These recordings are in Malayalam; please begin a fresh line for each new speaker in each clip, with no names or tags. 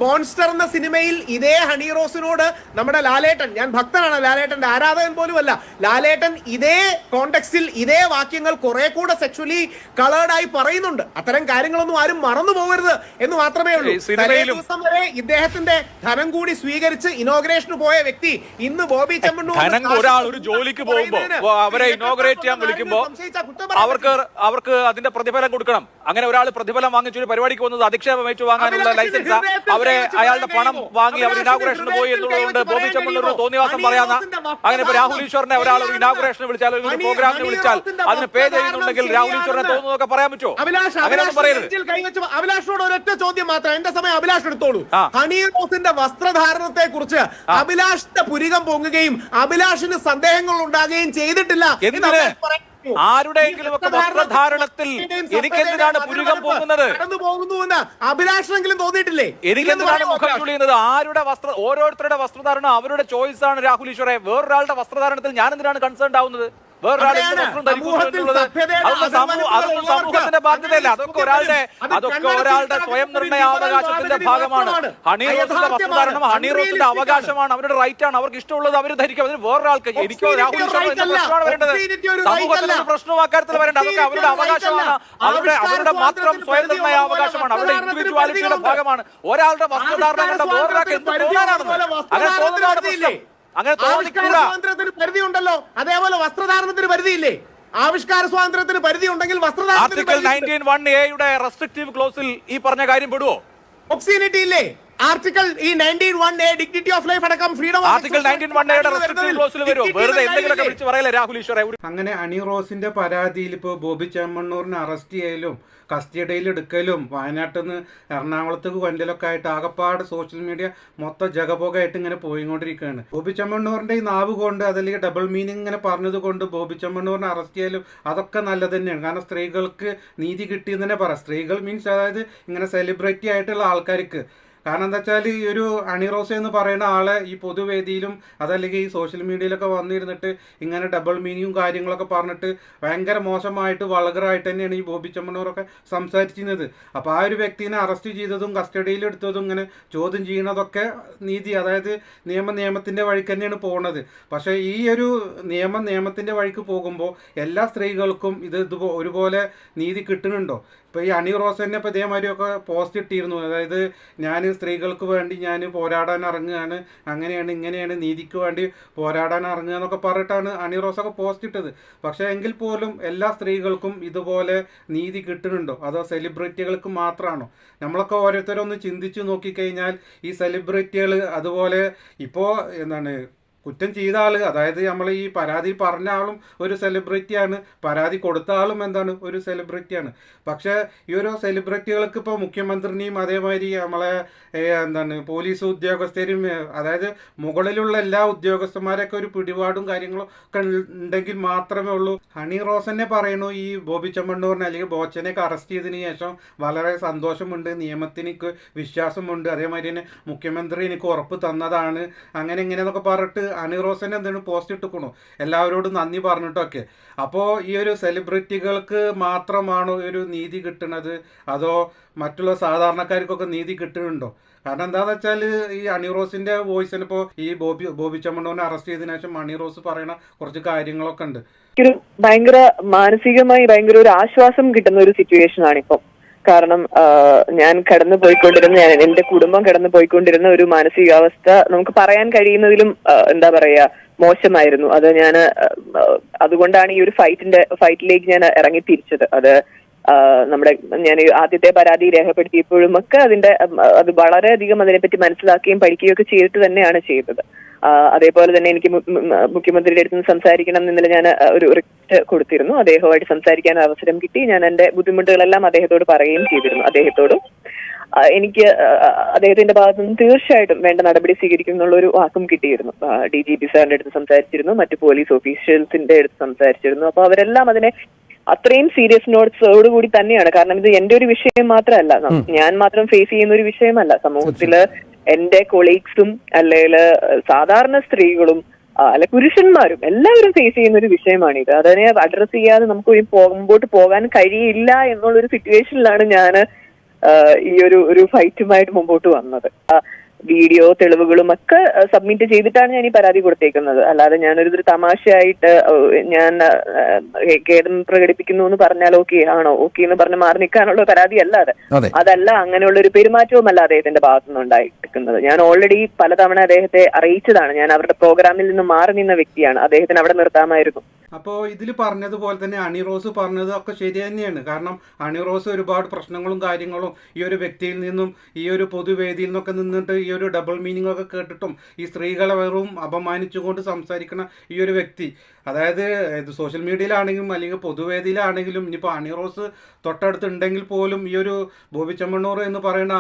മോൺസ്റ്റർ എന്ന സിനിമയിൽ ഇതേ ഹണി റോസിനോട് നമ്മുടെ ലാലേട്ടൻ, ഞാൻ ഭക്തനാണ്, ലാലേട്ടന്റെ ആരാധകൻ പോലുമല്ല, ലാലേട്ടൻ ഇതേ കോണ്ടെക്സ്റ്റിൽ ഇതേ വാക്യങ്ങൾ കുറെ കൂടെ സെക്ഷലി കളേർഡായി പറയുന്നുണ്ട്. അത്തരം കാര്യങ്ങളൊന്നും ആരും മറന്നു പോകരുത് എന്ന് മാത്രമേ ഉള്ളൂ. തലേ ദിവസം വരെ ഇദ്ദേഹത്തിന്റെ ധനം കൂടി സ്വീകരിച്ച് ഇനോഗ്രേഷന് പോയ വ്യക്തി ഇന്ന് ബോബി ചെമ്മണ്ണൂർ
ഒരു ജോലിക്ക് പോകുമ്പോൾ അവരെ ഇനോഗ്രേറ്റ് ചെയ്യാൻ വിളിക്കുമ്പോൾ അവർക്ക് അതിന്റെ പ്രതിഫലം കൊടുക്കണം. അങ്ങനെ ഒരാൾ പ്രതിഫലം വാങ്ങിച്ചൊരു പരിപാടിക്ക് വന്നത് അധിക്ഷേപം ഏറ്റുവാങ്ങാനുള്ള ലൈസൻസ് അവരെ അയാളുടെ പണം വാങ്ങി അവർ ഇനാഗുറേഷന് പോയി എന്നുള്ളതുകൊണ്ട് ബോബി ചെമ്മണ്ണൂർ തോന്നിവാസം പറയാന്ന. അങ്ങനെ ഇപ്പൊ രാഹുൽ ഈശ്വറിനെ ഒരാൾ ഒരു ഇനാഗുറേഷന് വിളിച്ചാൽ ഒരു പ്രോഗ്രാമിന് വിളിച്ചാൽ അതിന് പേ ചെയ്യുന്നുണ്ടെങ്കിൽ രാഹുൽ ഈശ്വറിനെ തോന്നുന്നതൊക്കെ പറയാൻ പറ്റുമോ? അങ്ങനെയൊന്നും പറയരുത്.
അഭിലാഷിനോട് ഒരൊറ്റ ചോദ്യം മാത്രം, എന്റെ സമയം അഭിലാഷ് എടുത്തോളൂ. ഹണി റോസിന്റെ വസ്ത്രധാരണത്തെ കുറിച്ച് അഭിലാഷിന്റെ പുരികം പൊങ്ങുകയും അഭിലാഷിന് സന്ദേഹങ്ങൾ ഉണ്ടാകുകയും ചെയ്തിട്ടില്ല.
ആരുടെയെങ്കിലും ഒക്കെ വസ്ത്രധാരണത്തിൽ എനിക്കെന്തിനാണ് പുരുകം പോകുന്നത്?
അഭിലാഷെങ്കിലും തോന്നിയിട്ടില്ലേ?
എനിക്കെന്തിനാണ് മുഖം ചുളിയുന്നത്? ആരുടെ ഓരോരുത്തരുടെ വസ്ത്രധാരണം അവരുടെ ചോയ്സ് ആണ്. രാഹുൽ ഈശ്വറെ, വേറൊരാളുടെ വസ്ത്രധാരണത്തിൽ ഞാൻ എന്തിനാണ് കൺസേൺഡ് ആവുന്നത്? വേറൊരാളുടെ വസ്ത്രം ധരിക്കുന്നു എന്നുള്ളത് അതൊന്നും സമൂഹത്തിന്റെ ബാധ്യതയല്ല. അതൊക്കെ ഒരാളുടെ സ്വയം നിർണയാവകാശത്തിന്റെ ഭാഗമാണ്. ഹണി റോസിന്റെ വസ്ത്രധാരണം ഹണി റോസിന്റെ അവകാശമാണ്, അവരുടെ റൈറ്റ് ആണ്. അവർക്ക് ഇഷ്ടമുള്ളത് അവർ ധരിക്കും. അതിന് വേറൊരാൾക്ക് എനിക്കോ രാഹുൽ ഈശ്വറിന്റെ പ്രശ്നമാണ് വരേണ്ടത്. സമൂഹത്തിന്റെ പ്രശ്നം അക്കാര്യത്തിൽ വരേണ്ടത്. അതൊക്കെ അവരുടെ അവകാശമാണ്, അവരുടെ മാത്രം സ്വയം നിർണയാവകാശമാണ്, അവരുടെ ഇൻഡിവിജ്വാലിറ്റിയുടെ ഭാഗമാണ്. ഒരാളുടെ വസ്ത്രധാരണം കണ്ട വേറൊരാൾക്ക് എന്ത് തോന്നാനാണെന്ന് അങ്ങനെ തോന്നുന്നതാണ് പ്രശ്നം.
സ്വാതന്ത്ര്യത്തിന് പരിധി ഉണ്ടല്ലോ, അതേപോലെ വസ്ത്രധാരണത്തിന് പരിധിയില്ലേ? ആവിഷ്കാര സ്വാതന്ത്ര്യത്തിന് പരിധി ഉണ്ടെങ്കിൽ
ആർട്ടിക്കിൾ 19(1)A റെസ്ട്രിക്റ്റീവ് ക്ലോസിൽ ഈ പറഞ്ഞ കാര്യം പെടുവോ?
ഒബ്സീനിറ്റി ഇല്ലേ? ആർട്ടിക്കിൾ ഈ 19(1)A ഡിഗ്നിറ്റി ഓഫ് ലൈഫ് അടക്കം ഫ്രീഡം
ആർട്ടിക്കിൾ 19(1)A റെസ്ട്രിക്റ്റീവ് ക്ലോസിൽ വരുമോ? വെറുതെ എന്തെങ്കിലുമൊക്കെ വിളിച്ച് പറയല്ലേ രാഹുൽ ഈശ്വറെ.
അങ്ങനെ ഹണി റോസിന്റെ പരാതിയിൽ ഇപ്പോൾ ബോബി ചെമ്മണ്ണൂരിനെ അറസ്റ്റ് ചെയ്യലും കസ്റ്റഡിയിൽ എടുക്കലും വയനാട്ടിൽ നിന്ന് എറണാകുളത്തേക്ക് കൊണ്ടലൊക്കെ ആയിട്ട് ആകപ്പാട് സോഷ്യൽ മീഡിയ മൊത്തം ജഗപോകായിട്ട് ഇങ്ങനെ പോയിക്കൊണ്ടിരിക്കുകയാണ്. ബോബി ചെമ്മണ്ണൂറിന്റെ ഈ നാവ് കൊണ്ട് അതല്ലെങ്കിൽ ഡബിൾ മീനിങ് ഇങ്ങനെ പറഞ്ഞത് കൊണ്ട് ബോബി ചെമ്മണ്ണൂറിനെ അറസ്റ്റ് ചെയ്യലും അതൊക്കെ നല്ലത് തന്നെയാണ്. കാരണം സ്ത്രീകൾക്ക് നീതി കിട്ടിയെന്ന് തന്നെ പറയാം. സ്ത്രീകൾ മീൻസ് അതായത് ഇങ്ങനെ സെലിബ്രിറ്റി ആയിട്ടുള്ള ആൾക്കാർക്ക്. കാരണം എന്താ വെച്ചാൽ ഈ ഒരു ഹണി റോസ് എന്ന് പറയുന്ന ആളെ ഈ പൊതുവേദിയിലും അതല്ലെങ്കിൽ ഈ സോഷ്യൽ മീഡിയയിലൊക്കെ വന്നിരുന്നിട്ട് ഇങ്ങനെ ഡബിൾ മീനിങ്ങും കാര്യങ്ങളൊക്കെ പറഞ്ഞിട്ട് ഭയങ്കര മോശമായിട്ട് വളകറായിട്ട് തന്നെയാണ് ഈ ബോബി ചെമ്മണ്ണൂറൊക്കെ സംസാരിച്ചിരുന്നത്. അപ്പോൾ ആ ഒരു വ്യക്തിനെ അറസ്റ്റ് ചെയ്തതും കസ്റ്റഡിയിൽ എടുത്തതും ഇങ്ങനെ ചോദ്യം ചെയ്യുന്നതൊക്കെ നീതി, അതായത് നിയമത്തിൻ്റെ വഴിക്ക് തന്നെയാണ് പോകുന്നത്. പക്ഷേ ഈ ഒരു നിയമത്തിൻ്റെ വഴിക്ക് പോകുമ്പോൾ എല്ലാ സ്ത്രീകൾക്കും ഇത് ഒരുപോലെ നീതി കിട്ടുന്നുണ്ടോ? ഇപ്പോൾ ഈ ഹണി റോസ് തന്നെ ഇപ്പോൾ ഇതേമാതിരിയൊക്കെ പോസ്റ്റ് ഇട്ടിരുന്നു. അതായത് ഞാൻ സ്ത്രീകൾക്ക് വേണ്ടി ഞാൻ പോരാടാൻ ഇറങ്ങുകയാണ്, അങ്ങനെയാണ് ഇങ്ങനെയാണ്, നീതിക്ക് വേണ്ടി പോരാടാൻ ഇറങ്ങുക എന്നൊക്കെ പറഞ്ഞിട്ടാണ് ഹണി റോസൊക്കെ പോസ്റ്റ് ഇട്ടത്. പക്ഷേ എങ്കിൽ പോലും എല്ലാ സ്ത്രീകൾക്കും ഇതുപോലെ നീതി കിട്ടുന്നുണ്ടോ? അതോ സെലിബ്രിറ്റികൾക്ക് മാത്രമാണോ? നമ്മളൊക്കെ ഓരോരുത്തരൊന്ന് ചിന്തിച്ചു നോക്കിക്കഴിഞ്ഞാൽ ഈ സെലിബ്രിറ്റികൾ അതുപോലെ ഇപ്പോൾ എന്താണ് കുറ്റം ചെയ്ത ആൾ, അതായത് നമ്മൾ ഈ പരാതി പറഞ്ഞ ആളും ഒരു സെലിബ്രിറ്റിയാണ്, പരാതി കൊടുത്ത ആളും എന്താണ് ഒരു സെലിബ്രിറ്റിയാണ്. പക്ഷേ ഈ ഒരു സെലിബ്രിറ്റികൾക്ക് ഇപ്പോൾ മുഖ്യമന്ത്രിനെയും അതേമാതിരി നമ്മളെ എന്താണ് പോലീസ് ഉദ്യോഗസ്ഥരും അതായത് മുകളിലുള്ള എല്ലാ ഉദ്യോഗസ്ഥന്മാരൊക്കെ ഒരു പിടിപാടും കാര്യങ്ങളൊക്കെ ഉണ്ടെങ്കിൽ മാത്രമേ ഉള്ളൂ. ഹണി റോസനെ പറയുന്നു ഈ ബോബി ചെമ്മണ്ണൂറിനെ അല്ലെങ്കിൽ ബോച്ചനെയൊക്കെ അറസ്റ്റ് ചെയ്തതിന് ശേഷം വളരെ സന്തോഷമുണ്ട്, നിയമത്തിന് എനിക്ക് വിശ്വാസമുണ്ട്, അതേമാതിരി തന്നെ മുഖ്യമന്ത്രി എനിക്ക് ഉറപ്പ് തന്നതാണ്, അങ്ങനെ ഇങ്ങനെയെന്നൊക്കെ പറഞ്ഞിട്ട് ഹണി റോസനെ എന്താണ് പോസ്റ്റ് ഇട്ടുക്കണു എല്ലാവരോടും നന്ദി പറഞ്ഞിട്ടൊക്കെ. അപ്പോൾ ഈ ഒരു സെലിബ്രിറ്റികൾക്ക് മാത്രമാണോ ഒരു നീതി കിട്ടുന്നത്, അതോ മറ്റുള്ള സാധാരണക്കാർക്കൊക്കെ നീതി കിട്ടുന്നുണ്ടോ? കാരണം എന്താണെന്ന് വെച്ചാൽ ഈ ഹണി റോസിന്റെ വോയിസിന് ഇപ്പോൾ ഈ ബോബി ചെമ്മണ്ണൂരിനെ അറസ്റ്റ് ചെയ്തതിനു ശേഷം ഹണി റോസ് പറയുന്ന കുറച്ച് കാര്യങ്ങളൊക്കെ ഉണ്ട്.
ഭയങ്കര മാനസികമായി ഭയങ്കര ഒരു ആശ്വാസം കിട്ടുന്ന ഒരു സിറ്റുവേഷൻ ആണിപ്പം. കാരണം ഞാൻ കടന്നു പോയിക്കൊണ്ടിരുന്ന എന്റെ കുടുംബം കടന്നു പോയിക്കൊണ്ടിരുന്ന ഒരു മാനസികാവസ്ഥ നമുക്ക് പറയാൻ കഴിയുന്നതിലും എന്താ പറയാ മോശമായിരുന്നു. അത് അതുകൊണ്ടാണ് ഈ ഒരു ഫൈറ്റിലേക്ക് ഞാൻ ഇറങ്ങി തിരിച്ചത്. അത് ഞാൻ ആദ്യത്തെ പരാതി രേഖപ്പെടുത്തിയപ്പോഴും ഒക്കെ അത് വളരെയധികം അതിനെപ്പറ്റി മനസ്സിലാക്കുകയും പഠിക്കുകയും ഒക്കെ ചെയ്തിട്ട് തന്നെയാണ് ചെയ്തത്. അതേപോലെ തന്നെ എനിക്ക് മുഖ്യമന്ത്രിയുടെ അടുത്ത് നിന്ന് സംസാരിക്കണം എന്നില്ല ഞാൻ ഒരു റിക്വസ്റ്റ് കൊടുത്തിരുന്നു. അദ്ദേഹവുമായിട്ട് സംസാരിക്കാൻ അവസരം കിട്ടി. ഞാൻ എന്റെ ബുദ്ധിമുട്ടുകളെല്ലാം അദ്ദേഹത്തോട് പറയുകയും ചെയ്തിരുന്നു. അദ്ദേഹത്തോടും എനിക്ക് അദ്ദേഹത്തിന്റെ ഭാഗത്തു നിന്ന് തീർച്ചയായിട്ടും വേണ്ട നടപടി സ്വീകരിക്കും എന്നുള്ള ഒരു വാക്കും കിട്ടിയിരുന്നു. DGP സാറിന്റെ അടുത്ത് സംസാരിച്ചിരുന്നു, മറ്റു പോലീസ് ഓഫീഷ്യൽസിന്റെ അടുത്ത് സംസാരിച്ചിരുന്നു. അപ്പൊ അവരെല്ലാം അതിനെ അത്രയും സീരിയസ് നോട്ട്സോടുകൂടി തന്നെയാണ്. കാരണം ഇത് എന്റെ ഒരു വിഷയം മാത്രമല്ല, ഞാൻ മാത്രം ഫേസ് ചെയ്യുന്ന ഒരു വിഷയമല്ല. സമൂഹത്തില് എന്റെ കൊളീഗ്സും അല്ലെങ്കിൽ സാധാരണ സ്ത്രീകളും അല്ല പുരുഷന്മാരും എല്ലാവരും ഫേസ് ചെയ്യുന്ന ഒരു വിഷയമാണിത്. അതിനെ അഡ്രസ് ചെയ്യാതെ നമുക്ക് മുമ്പോട്ട് പോകാൻ കഴിയില്ല എന്നുള്ളൊരു സിറ്റുവേഷനിലാണ് ഞാൻ ഈ ഒരു ഫൈറ്റുമായിട്ട് മുമ്പോട്ട് വന്നത്. വീഡിയോ തെളിവുകളും ഒക്കെ സബ്മിറ്റ് ചെയ്തിട്ടാണ് ഞാൻ ഈ പരാതി കൊടുത്തേക്കുന്നത്. അല്ലാതെ ഞാനൊരു തമാശയായിട്ട് ഞാൻ ഖേദം പ്രകടിപ്പിക്കുന്നു എന്ന് പറഞ്ഞാൽ ഓക്കെ ആണോ, ഓക്കെ എന്ന് പറഞ്ഞ് മാറി നിൽക്കാനുള്ള പരാതി അല്ലാതെ അതല്ല, അങ്ങനെയുള്ള ഒരു പെരുമാറ്റവുമല്ല അദ്ദേഹത്തിന്റെ ഭാഗത്തുനിന്ന് ഉണ്ടായിരിക്കുന്നത്. ഞാൻ ഓൾറെഡി പലതവണ അദ്ദേഹത്തെ അറിയിച്ചതാണ്. ഞാൻ അവരുടെ പ്രോഗ്രാമിൽ നിന്ന് മാറി നിന്ന വ്യക്തിയാണ്. അദ്ദേഹത്തിന് അവിടെ നിർത്താമായിരുന്നു.
അപ്പോൾ ഇതിൽ പറഞ്ഞതുപോലെ തന്നെ അണി റോസ് പറഞ്ഞത് ഒക്കെ ശരി തന്നെയാണ്. കാരണം അണി റോസ് ഒരുപാട് പ്രശ്നങ്ങളും കാര്യങ്ങളും ഈ ഒരു വ്യക്തിയിൽ നിന്നും ഈ ഒരു പൊതുവേദിയിൽ നിന്നൊക്കെ നിന്നിട്ട് ഈ ഒരു ഡബിൾ മീനിങ് ഒക്കെ കേട്ടിട്ടും ഈ സ്ത്രീകളെ വെറും അപമാനിച്ചുകൊണ്ട് സംസാരിക്കുന്ന ഈ ഒരു വ്യക്തി, അതായത് സോഷ്യൽ മീഡിയയിലാണെങ്കിലും അല്ലെങ്കിൽ പൊതുവേദിയിലാണെങ്കിലും ഇനിയിപ്പോൾ അണി റോസ് തൊട്ടടുത്തുണ്ടെങ്കിൽ പോലും ഈ ഒരു ബോബി ചെമ്മണ്ണൂർ എന്ന് പറയുന്ന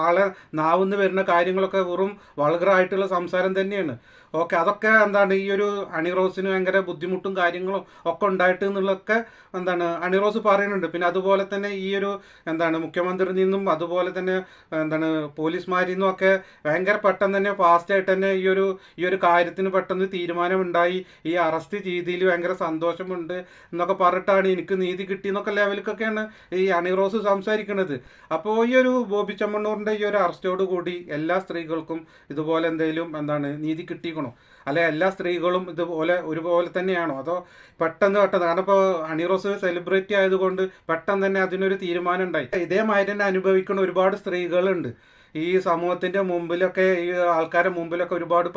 ആളെ നാവുന്ന് വരുന്ന കാര്യങ്ങളൊക്കെ വെറും വൾഗറായിട്ടുള്ള സംസാരം തന്നെയാണ്. ഓക്കെ, അതൊക്കെ എന്താണ് ഈ ഒരു അണി റോസിന് ഭയങ്കര ബുദ്ധിമുട്ടും കാര്യങ്ങളും ഒക്കെ ഉണ്ടായിട്ട് എന്നുള്ളതൊക്കെ എന്താണ് അണി റോസ് പറയുന്നുണ്ട്. പിന്നെ അതുപോലെ തന്നെ ഈ ഒരു എന്താണ് മുഖ്യമന്ത്രിയിൽ നിന്നും അതുപോലെ തന്നെ എന്താണ് പോലീസുമാരിൽ നിന്നും ഒക്കെ ഭയങ്കര പെട്ടെന്ന് തന്നെ ഫാസ്റ്റായിട്ട് തന്നെ ഈ ഒരു കാര്യത്തിന് പെട്ടെന്ന് തീരുമാനമുണ്ടായി. ഈ അറസ്റ്റ് ചെയ്തതിൽ ഭയങ്കര സന്തോഷമുണ്ട് എന്നൊക്കെ പറഞ്ഞിട്ടാണ് എനിക്ക് നീതി കിട്ടിയെന്നൊക്കെ ലെവലിലേക്കൊക്കെയാണ് ഈ അണി റോസ് സംസാരിക്കുന്നത്. അപ്പോൾ ഈ ഒരു ബോബി ചെമ്മണ്ണൂറിൻ്റെ ഈ ഒരു അറസ്റ്റോട് കൂടി എല്ലാ സ്ത്രീകൾക്കും ഇതുപോലെ എന്തെങ്കിലും എന്താണ് നീതി കിട്ടിക്കണം, അല്ലെ എല്ലാ സ്ത്രീകളും ഇതുപോലെ ഒരുപോലെ തന്നെയാണോ, അതോ പെട്ടെന്ന് കാരണം ഇപ്പോൾ അണി റോസ് സെലിബ്രിറ്റി ആയതുകൊണ്ട് പെട്ടെന്ന് തന്നെ അതിനൊരു തീരുമാനം ഉണ്ടായി. ഇതേമാതിരി തന്നെ അനുഭവിക്കുന്ന ഒരുപാട് സ്ത്രീകളുണ്ട് ഈ സമൂഹത്തിൻ്റെ മുമ്പിലൊക്കെ, ഈ ആൾക്കാരുടെ മുമ്പിലൊക്കെ ഒരുപാട്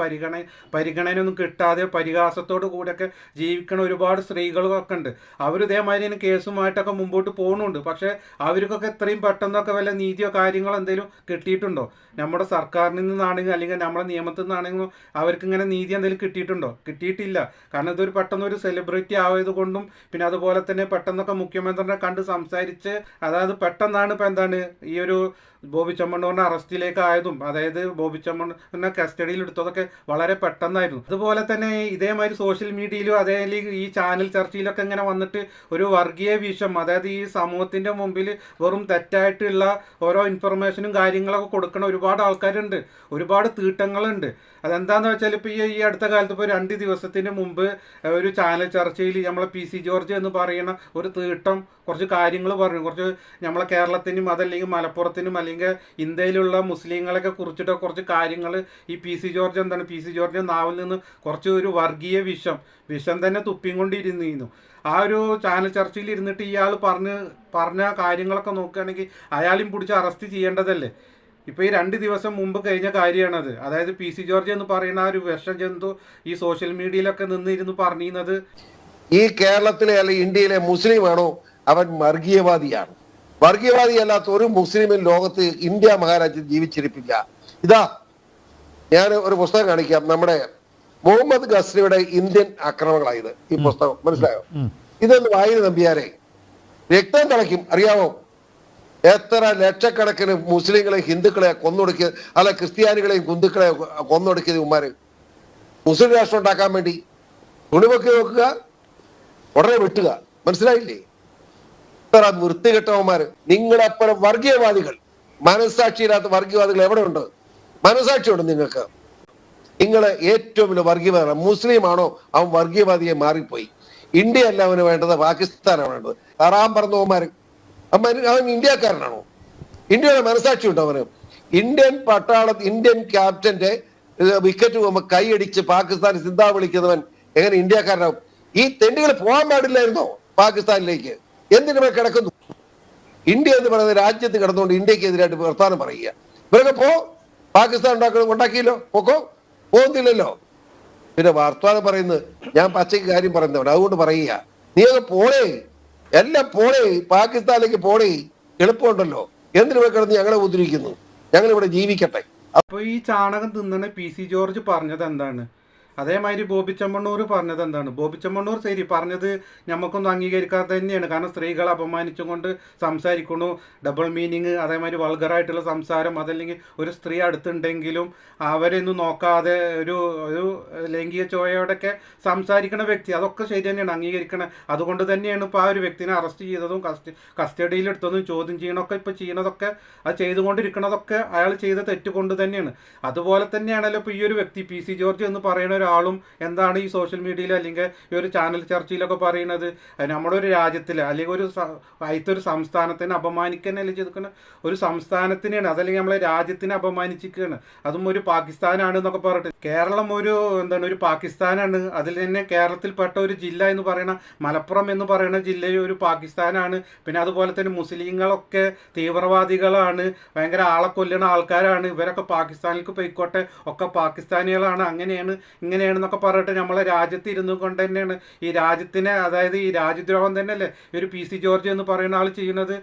പരിഗണനയൊന്നും കിട്ടാതെ പരിഹാസത്തോടു കൂടെയൊക്കെ ജീവിക്കുന്ന ഒരുപാട് സ്ത്രീകളൊക്കെ ഉണ്ട്. അവർ ഇതേമാതിരി തന്നെ കേസുമായിട്ടൊക്കെ മുമ്പോട്ട് പോകുന്നുണ്ട്. പക്ഷേ അവർക്കൊക്കെ ഇത്രയും പെട്ടെന്നൊക്കെ വല്ല നീതിയോ കാര്യങ്ങളോ എന്തെങ്കിലും കിട്ടിയിട്ടുണ്ടോ? നമ്മുടെ സർക്കാരിൽ നിന്നാണെങ്കിലും അല്ലെങ്കിൽ നമ്മുടെ നിയമത്തിൽ നിന്നാണെങ്കിലും അവർക്ക് ഇങ്ങനെ നീതി എന്തെങ്കിലും കിട്ടിയിട്ടുണ്ടോ? കിട്ടിയിട്ടില്ല. കാരണം ഇതൊരു പെട്ടെന്നൊരു സെലിബ്രിറ്റി ആയത് കൊണ്ടും പിന്നെ അതുപോലെ തന്നെ പെട്ടെന്നൊക്കെ മുഖ്യമന്ത്രിനെ കണ്ട് സംസാരിച്ച്, അതായത് പെട്ടെന്നാണ് ഇപ്പം എന്താണ് ഈ ഒരു ബോബി ചെമ്മണ്ണൂറിനെ അറസ്റ്റിലേക്ക് ആയതും, അതായത് ബോബി ചെമ്മണ്ണൂറിനെ കസ്റ്റഡിയിൽ എടുത്തതൊക്കെ വളരെ പെട്ടെന്നായിരുന്നു. അതുപോലെ തന്നെ ഇതേമാതിരി സോഷ്യൽ മീഡിയയിലും അതേ ഈ ചാനൽ ചർച്ചയിലൊക്കെ ഇങ്ങനെ വന്നിട്ട് ഒരു വർഗീയ വിഷം, അതായത് ഈ സമൂഹത്തിൻ്റെ മുമ്പിൽ വെറും തെറ്റായിട്ടുള്ള ഓരോ ഇൻഫർമേഷനും കാര്യങ്ങളൊക്കെ കൊടുക്കുന്ന ഒരുപാട് ആൾക്കാരുണ്ട്, ഒരുപാട് തീട്ടങ്ങളുണ്ട്. അതെന്താണെന്ന് വെച്ചാൽ ഇപ്പോൾ ഈ അടുത്ത കാലത്ത് ഇപ്പോൾ 2 ദിവസത്തിന് മുമ്പ് ഒരു ചാനൽ ചർച്ചയിൽ നമ്മളെ PC ജോർജ് എന്ന് പറയുന്ന ഒരു തീട്ടം കുറച്ച് കാര്യങ്ങൾ പറഞ്ഞു. കുറച്ച് നമ്മളെ കേരളത്തിനും അതല്ലെങ്കിൽ മലപ്പുറത്തിനും അല്ലെങ്കിൽ ഇന്ത്യയിലുള്ള മുസ്ലിങ്ങളൊക്കെ കുറിച്ചിട്ട് കുറച്ച് കാര്യങ്ങൾ ഈ PC ജോർജ് എന്താണ് PC ജോർജിൻ്റെ നാവിൽ നിന്ന് കുറച്ച് ഒരു വർഗീയ വിഷം തന്നെ തുപ്പിക്കൊണ്ടിരുന്നിരുന്നു. ആ ഒരു ചാനൽ ചർച്ചയിൽ ഇരുന്നിട്ട് ഇയാൾ പറഞ്ഞ കാര്യങ്ങളൊക്കെ നോക്കുകയാണെങ്കിൽ അയാളെയും പിടിച്ച് അറസ്റ്റ് ചെയ്യേണ്ടതല്ലേ? ഇപ്പോൾ ഈ 2 ദിവസം മുമ്പ് കഴിഞ്ഞ കാര്യമാണത്. അതായത് PC ജോർജ് എന്ന് പറയുന്ന ആ ഒരു വിഷജന്തു ഈ സോഷ്യൽ മീഡിയയിലൊക്കെ നിന്നിരുന്നു പറഞ്ഞിരുന്നത്,
ഈ കേരളത്തിലെ അല്ലെങ്കിൽ ഇന്ത്യയിലെ മുസ്ലിമാണോ അവൻ വർഗീയവാദിയാണ്. വർഗീയവാദിയല്ലാത്ത ഒരു മുസ്ലിമും ലോകത്ത് ഇന്ത്യ മഹാരാജ്യത്ത് ജീവിച്ചിരിപ്പില്ല. ഇതാ ഞാൻ ഒരു പുസ്തകം കാണിക്കാം. നമ്മുടെ മുഹമ്മദ് ഗസ്രിയുടെ ഇന്ത്യൻ ആക്രമണങ്ങളായത് ഈ പുസ്തകം, മനസ്സിലായോ? ഇതൊന്ന് വായന നമ്പിയാരെ രക്തം തിളയ്ക്കും. അറിയാമോ എത്ര ലക്ഷക്കണക്കിന് മുസ്ലിങ്ങളെ ഹിന്ദുക്കളെ കൊന്നൊടുക്കിയത്, അല്ല ക്രിസ്ത്യാനികളെയും ഹിന്ദുക്കളെ കൊന്നൊടുക്കിയത് ഉമ്മാര് മുസ്ലിം രാഷ്ട്രം ഉണ്ടാക്കാൻ വേണ്ടി തുണിവൊക്കെ വെക്കുക, ഉടനെ വെട്ടുക. മനസ്സിലായില്ലേ? ഇത്ര വൃത്തികെട്ടവന്മാര്. നിങ്ങളെപ്പോഴും വർഗീയവാദികൾ, മനസ്സാക്ഷിയില്ലാത്ത വർഗീയവാദികൾ എവിടെ ഉണ്ട്? മനസ്സാക്ഷിയുണ്ട് നിങ്ങൾക്ക്. നിങ്ങള് ഏറ്റവും വലിയ വർഗീയവാദിയാണ്. മുസ്ലിം ആണോ അവൻ വർഗീയവാദിയെ മാറിപ്പോയി. ഇന്ത്യ അല്ല അവന് വേണ്ടത്, പാകിസ്ഥാനാണ് വേണ്ടത്. കറാൻ പറഞ്ഞവന്മാര് അവൻ ഇന്ത്യക്കാരനാണോ? ഇന്ത്യയുടെ മനസാക്ഷി ഉണ്ടോ അവന്? ഇന്ത്യൻ ഇന്ത്യൻ ക്യാപ്റ്റന്റെ വിക്കറ്റ് പോകുമ്പോ കൈയടിച്ച് പാകിസ്ഥാൻ സിന്ധാ വിളിക്കുന്നവൻ എങ്ങനെ ഇന്ത്യക്കാരനാവും? ഈ തെണ്ടികൾ പോകാൻ പാടില്ലായിരുന്നോ പാകിസ്ഥാനിലേക്ക്? എന്തിനു കിടക്കുന്നു? ഇന്ത്യ എന്ന് പറയുന്ന രാജ്യത്ത് കിടന്നുകൊണ്ട് ഇന്ത്യക്കെതിരായിട്ട് വർത്താനം പറയുക. ഇവരൊക്കെ പാകിസ്ഥാൻ ഉണ്ടാക്കിയല്ലോ, പോകുന്നില്ലല്ലോ. പിന്നെ വർത്താനം പറയുന്നത് ഞാൻ പച്ചയ്ക്ക് കാര്യം പറയുന്നവൻ, അതുകൊണ്ട് പറയുക നീയൊക്കെ പോണേ, എല്ലാം പോണേ, പാകിസ്ഥാനിലേക്ക് പോണേ, എളുപ്പമുണ്ടല്ലോ. എന്തിനു കിടന്ന് ഞങ്ങളെ ഉദ്ധരിക്കുന്നു? ഞങ്ങളിവിടെ ജീവിക്കട്ടെ.
അപ്പോൾ ഈ ചാണകം തിന്നണ PC ജോർജ് പറഞ്ഞത് എന്താണ്? അതേമാതിരി ബോബി ചെമ്മണ്ണൂർ പറഞ്ഞത് എന്താണ്? ബോബി ചെമ്മണ്ണൂർ ശരി പറഞ്ഞത് നമുക്കൊന്നും അംഗീകരിക്കാതെ തന്നെയാണ്. കാരണം സ്ത്രീകളെ അപമാനിച്ചുകൊണ്ട് സംസാരിക്കണു, ഡബിൾ മീനിങ്, അതേമാതിരി വൾഗറായിട്ടുള്ള സംസാരം, അതല്ലെങ്കിൽ ഒരു സ്ത്രീ അടുത്തുണ്ടെങ്കിലും അവരെയൊന്നും നോക്കാതെ ഒരു ലൈംഗിക ചോയോടൊക്കെ സംസാരിക്കുന്ന വ്യക്തി, അതൊക്കെ ശരി തന്നെയാണ്, അംഗീകരിക്കണം. അതുകൊണ്ട് തന്നെയാണ് ഇപ്പോൾ ആ ഒരു വ്യക്തിനെ അറസ്റ്റ് ചെയ്തതും കസ്റ്റഡിയിലെടുത്തതും ചോദ്യം ചെയ്യണമൊക്കെ ഇപ്പോൾ ചെയ്യണതൊക്കെ, അത് ചെയ്തുകൊണ്ടിരിക്കണതൊക്കെ അയാൾ ചെയ്ത തെറ്റുകൊണ്ട് തന്നെയാണ്. അതുപോലെ തന്നെയാണല്ലോ ഇപ്പോൾ ഈ ഒരു വ്യക്തി PC ജോർജ് എന്ന് പറയുന്ന ഒരാളും എന്താണ് ഈ സോഷ്യൽ മീഡിയയിൽ അല്ലെങ്കിൽ ഈ ഒരു ചാനൽ ചർച്ചയിലൊക്കെ പറയുന്നത് നമ്മുടെ ഒരു രാജ്യത്തിൽ അല്ലെങ്കിൽ ഒരു സംസ്ഥാനത്തിനെ അപമാനിക്കാനല്ലേ ചെയ്തിരിക്കുന്നത്, ഒരു സംസ്ഥാനത്തിനെയാണ്, അതല്ലെങ്കിൽ നമ്മളെ രാജ്യത്തിനെ അപമാനിച്ചിരിക്കുകയാണ്. അതും ഒരു പാകിസ്ഥാനാണ് എന്നൊക്കെ പറഞ്ഞിട്ട്. കേരളം ഒരു പാകിസ്ഥാനാണ്. അതിൽ തന്നെ കേരളത്തിൽപ്പെട്ട ഒരു ജില്ല എന്ന് പറയുന്ന മലപ്പുറം എന്ന് പറയുന്ന ജില്ലയും ഒരു പാകിസ്ഥാനാണ്. പിന്നെ അതുപോലെ തന്നെ മുസ്ലിങ്ങളൊക്കെ തീവ്രവാദികളാണ്, ഭയങ്കര ആളെ കൊല്ലുന്ന ആൾക്കാരാണ്, ഇവരൊക്കെ പാകിസ്ഥാനിലേക്ക് പോയിക്കോട്ടെ, ഒക്കെ പാകിസ്ഥാനികളാണ്, അങ്ങനെയാണ് ഇങ്ങനെയാണെന്നൊക്കെ പറഞ്ഞിട്ട് നമ്മളെ രാജ്യത്ത് ഇരുന്നു കൊണ്ട് തന്നെയാണ് ഈ രാജ്യത്തിനെ, അതായത് ഈ രാജ്യദ്രോഹം തന്നെയല്ലേ ഒരു PC ജോർജ് എന്ന് പറയുന്ന ആൾ ചെയ്യുന്നത്.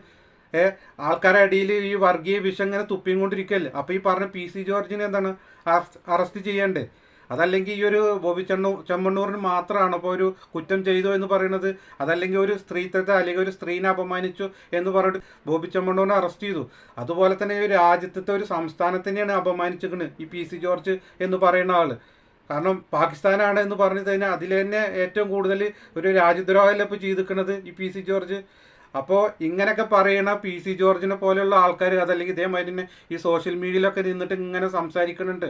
ആൾക്കാരുടെ അടിയിൽ ഈ വർഗീയ വിഷം ഇങ്ങനെ തുപ്പിയും കൊണ്ടിരിക്കുകയല്ലേ. അപ്പോൾ ഈ പറഞ്ഞ PC ജോർജിനെ എന്താണ് അറസ്റ്റ് ചെയ്യണ്ടേ? അതല്ലെങ്കിൽ ഈ ഒരു ബോബി ചെമ്മണ്ണൂറിന് മാത്രമാണ് അപ്പോൾ ഒരു കുറ്റം ചെയ്തു എന്ന് പറയുന്നത്? അതല്ലെങ്കിൽ ഒരു സ്ത്രീത്വത്തെ അല്ലെങ്കിൽ ഒരു സ്ത്രീനെ അപമാനിച്ചു എന്ന് പറഞ്ഞിട്ട് ബോബി ചെമ്മണ്ണൂറിനെ അറസ്റ്റ് ചെയ്തു. അതുപോലെ തന്നെ ഈ രാജ്യത്തെ ഒരു സംസ്ഥാനത്തിനെയാണ് അപമാനിച്ചിരിക്കുന്നത് ഈ PC ജോർജ് എന്ന് പറയുന്ന ആള്. കാരണം പാകിസ്ഥാനാണ് എന്ന് പറഞ്ഞു കഴിഞ്ഞാൽ അതിൽ തന്നെ ഏറ്റവും കൂടുതൽ ഒരു രാജ്യദ്രോഹമല്ലേ ഇപ്പോൾ ചെയ്തിരിക്കുന്നത് ഈ PC ജോർജ്. അപ്പോൾ ഇങ്ങനെയൊക്കെ പറയണ PC ജോർജിനെ പോലെയുള്ള ആൾക്കാർ, അതല്ലെങ്കിൽ ഇതേമാതിരി തന്നെ ഈ സോഷ്യൽ മീഡിയയിലൊക്കെ നിന്നിട്ട് ഇങ്ങനെ സംസാരിക്കുന്നുണ്ട്.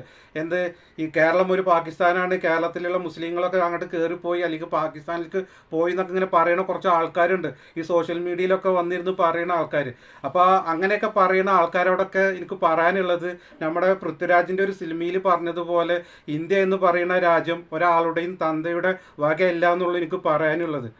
ഈ കേരളം ഒരു പാകിസ്ഥാനാണ്, കേരളത്തിലുള്ള മുസ്ലിങ്ങളൊക്കെ അങ്ങോട്ട് കയറിപ്പോയി അല്ലെങ്കിൽ പാകിസ്ഥാനിലേക്ക് പോയി എന്നൊക്കെ ഇങ്ങനെ പറയുന്ന കുറച്ച് ആൾക്കാരുണ്ട് ഈ സോഷ്യൽ മീഡിയയിലൊക്കെ വന്നിരുന്ന് പറയുന്ന ആൾക്കാർ. അപ്പോൾ അങ്ങനെയൊക്കെ പറയുന്ന ആൾക്കാരോടൊക്കെ എനിക്ക് പറയാനുള്ളത്, നമ്മുടെ പൃഥ്വിരാജിൻ്റെ ഒരു സിനിമയിൽ പറഞ്ഞതുപോലെ ഇന്ത്യ എന്ന് പറയുന്ന രാജ്യം ഒരാളുടെയും തന്തയുടെ വകയല്ല എന്നുള്ളത് എനിക്ക് പറയാനുള്ളത്.